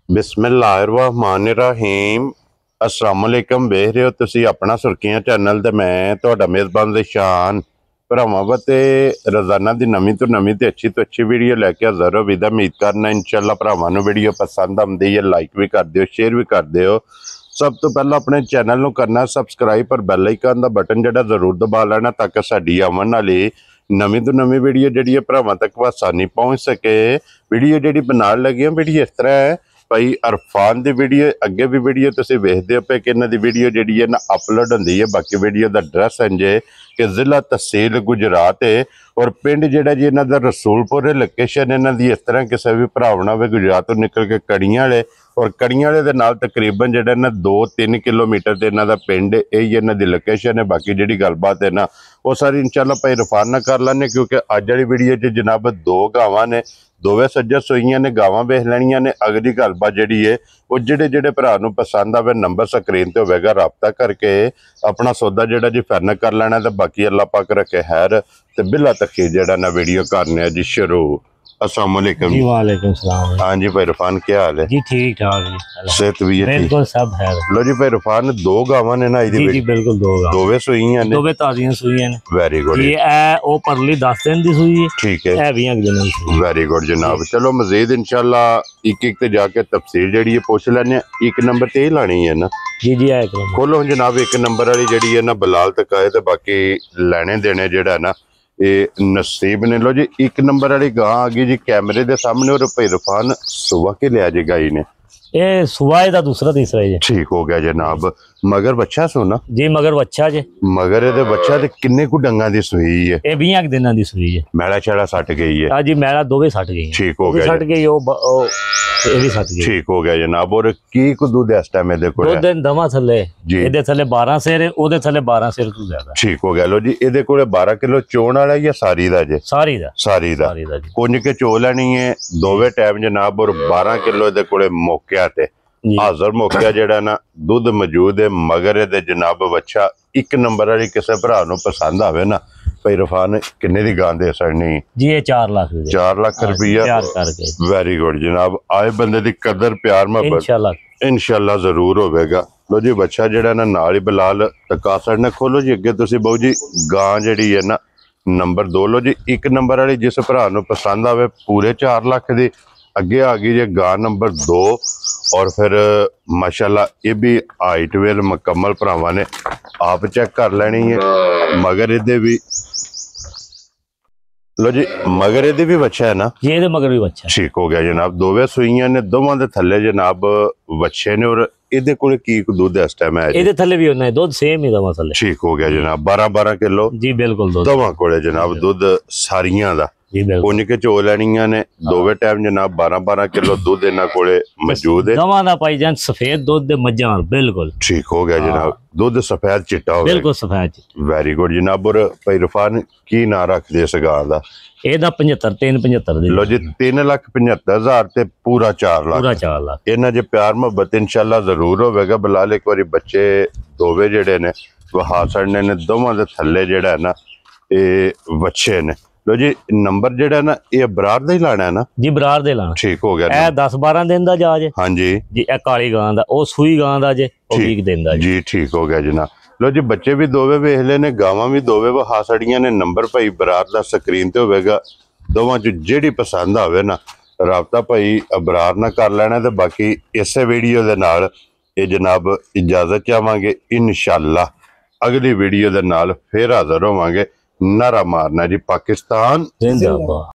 बिस्मिल्लाहिर्रहमानिर्रहीम अस्सलामुअलैकुम वेख रहे हो तुसी अपना सुर्खियां चैनल ते मैं तुहाडा मेज़बान ज़ीशान भरावां ते रोज़ाना दी नवीं तो अच्छी वीडियो लैके हाज़र हो विदा उम्मीद करना इंशाअल्लाह भरावां नूं वीडियो पसंद आउंदी है लाइक भी कर दिओ शेयर भी कर दिओ। सब तो पहला अपने चैनल नूं करना सबसक्राइब पर बैल आइकन दा बटन जिहड़ा जरूर दबा लेना ताकि साडी आवन वाली नवीं तो नवीं वीडियो जिहड़ी भरावां तक आसानी पहुँच सके। वीडियो जिहड़ी बनाउण लगे वीडियो इस तरह है भाई अरफान की वीडियो अगे भी वीडियो तुसीं वेखदे हो पे कि इन्हां दी वीडियो जिहड़ी है ना अपलोड हुंदी है। बाकी वीडियो का एड्रैस इंजे कि जिला तहसील गुजरात है और पिंड जिहड़ा जी इन्हां दा रसूलपुर है। लोकेशन इन्हां दी इस तरह किसी भी भरा होना वे गुजरात तो निकल के कड़ियां वाले और कड़ियां वाले दे नाल तकरीबन जिहड़ा ना 2-3 किलोमीटर ते इन्हां दा पिंड यही इन्हां दी लोकेशन है। बाकी जिहड़ी गलबात है ना वो सारी इंशाअल्लाह भाई इरफान नाल कर लैंदे क्योंकि अज वाली वीडियो च जनाब 2 गावां ने दोवें सज्जर सूईयां ने गावां वेख लैणियां ने। अगली गलबात जिहड़ी है वो जिहड़े जिहड़े भरा नूं पसंद आवे नंबर स्क्रीन ते होवेगा राबता करके अपना सौदा जिहड़ा जी फाइनल कर लेना। तो बाकी अल्लाह पाक रखे खैर ते बिला तखीर जिहड़ा ना वीडियो करने जी शुरू। अस्सलाम वालेकुम जी। वालेकुम सलाम। हाँ जी भाई इरफान क्या हाल है? जी ठीक ठाक जी, सेहत भी है बिल्कुल सब है। लो जी भाई इरफान 2 गावां ने ना जी जी बिल्कुल 2 गावां दोवें सूईयां ने दोवें ताज़ियां सूईयां ने। वेरी गुड जी ए ओ परली 10 दिन दी सूई है ठीक है ए 20 दिनां दी सूई। वेरी गुड जनाब चलो मजीद इंशाल्लाह एक एक ते जाके तफसील जिहड़ी है पुछ लैने। एक नंबर ते ही लानी है ना? जी जी एक नंबर खोलो जनाब एक नंबर वाली जिहड़ी है ना बलाल तक आए तो बाकी लेने देने जिहड़ा ना ये नसीब ने। लो जी एक नंबर वाली गां आ गई जी कैमरे के सामने और भाई इरफान सुबह के लिया जी गाई ने ये सुबह दा दूसरा तीसरा जी ठीक हो गया जनाब। मगर बच्चा सोना जी मगर बच्चा जे मगर ये बच्चा ते किन्ने कु डंगा दी सुई है? ये 20 दिनां दी सुई है। मैला छेड़ा सट गई है? हां जी मैला दोवें सट गई ठीक हो गया सट गई ओ ये भी सट गई ठीक हो गया जनाब। और की को दूध इस टाइम दे कोल दूध दवा थले एदे थले 12 सेर ओदे थले 12 सेर तो ज्यादा ठीक हो गया। लो जी एदे कोले 12 किलो चोण वाला या सारी दा जे? सारी दा जी कुंज के चो लेनी है दोवें टाइम जनाब और 12 किलो एदे कोले मौके ते हाजर मौका जिहड़ा ना दुध मौजूद है। मगर ये जनाब बच्चा एक नंबर वाली किसी भरा नूं पसंद आवे ना भाई इरफान किन्ने दी गां दे सकनी जी? ये 4 लाख 4 लाख रुपया प्यार करके। वेरी गुड जनाब आए बंदे दी कदर प्यार मोहब्बत इंशाल्लाह जरूर होवेगा। लो जी बच्चा जिहड़ा ना नाल ही बलाल टका सड़ने खोलो जी अगे तुसीं बहु जी गां जिहड़ी है ना नंबर 2 लो जी एक नंबर वाली जिस भरा नूं पसंद आवे पूरे 4 लाख दी अगे आ गई जी गां नंबर 2 और फिर माशाल्लाह ये भी हाइट वेल मुकम्मल भरावां ने आप चेक कर लेनी है। मगर ये भी लो जी मगर ये भी बच्चा है ना? ये मगर भी बच्चा ठीक हो गया जनाब। दोवें सूईयां ने दोवां दे थल्ले जनाब बच्चे ने और इहदे कोले की दूध इस टाइम है? इहदे थल्ले भी होना है दूध सेम ही दोवां थल्ले ठीक हो गया जनाब। 12-12 किलो जी बिल्कुल दूध दोवां कोले जनाब दूध सारियां दा कुंज के चो लैनियां ने दोवें टाइम जनाब 12-12 किलो दूध इन्हां कोले मौजूद है। दवां दा भाईजान सफेद दूध दे मज्जां बिल्कुल ठीक हो गया जनाब। दूध सफेद चिट्टा हो बिल्कुल सफेद वेरी गुड जनाब। और भाई इरफान की ना रख दे इस गां दा? एदा 75 दी लो जी 3,75,000 ते पूरा 4 लाख इन्हां जे प्यार मोहब्बत इंशाल्लाह जरूर होवेगा। बलाल एक बारी बच्चे दोवें जिहड़े ने वहा सड़ने ने दोवां दे थल्ले जिहड़ा है ना ये बच्चे ने। लो जी नंबर जिहड़ा ना ये बरार दा ही लाना है ना? जी बरार दे लाना ठीक हो गया। ए 10-12 दिन दा जा जे हां जी जी ए काली गां दा ओ सुई गां दा जे ओ 20 दिन दा जी ठीक हो गया जनाब। लो जी बच्चे भी दोवें वेख ले ने गावां भी दोवें वहा सड़ियां ने। नंबर भाई बरार दा स्क्रीन ते होवेगा दोवां च जेड़ी पसंद आवे ना राबता भाई बरार ना कर लेना। ते बाकी इसे वीडियो दे नाल ये जनाब इजाजत चाहांगे इंशाल्लाह अगली वीडियो दे नाल फिर हाजिर होवांगे। नारा मारना जी पाकिस्तान जिंदाबाद।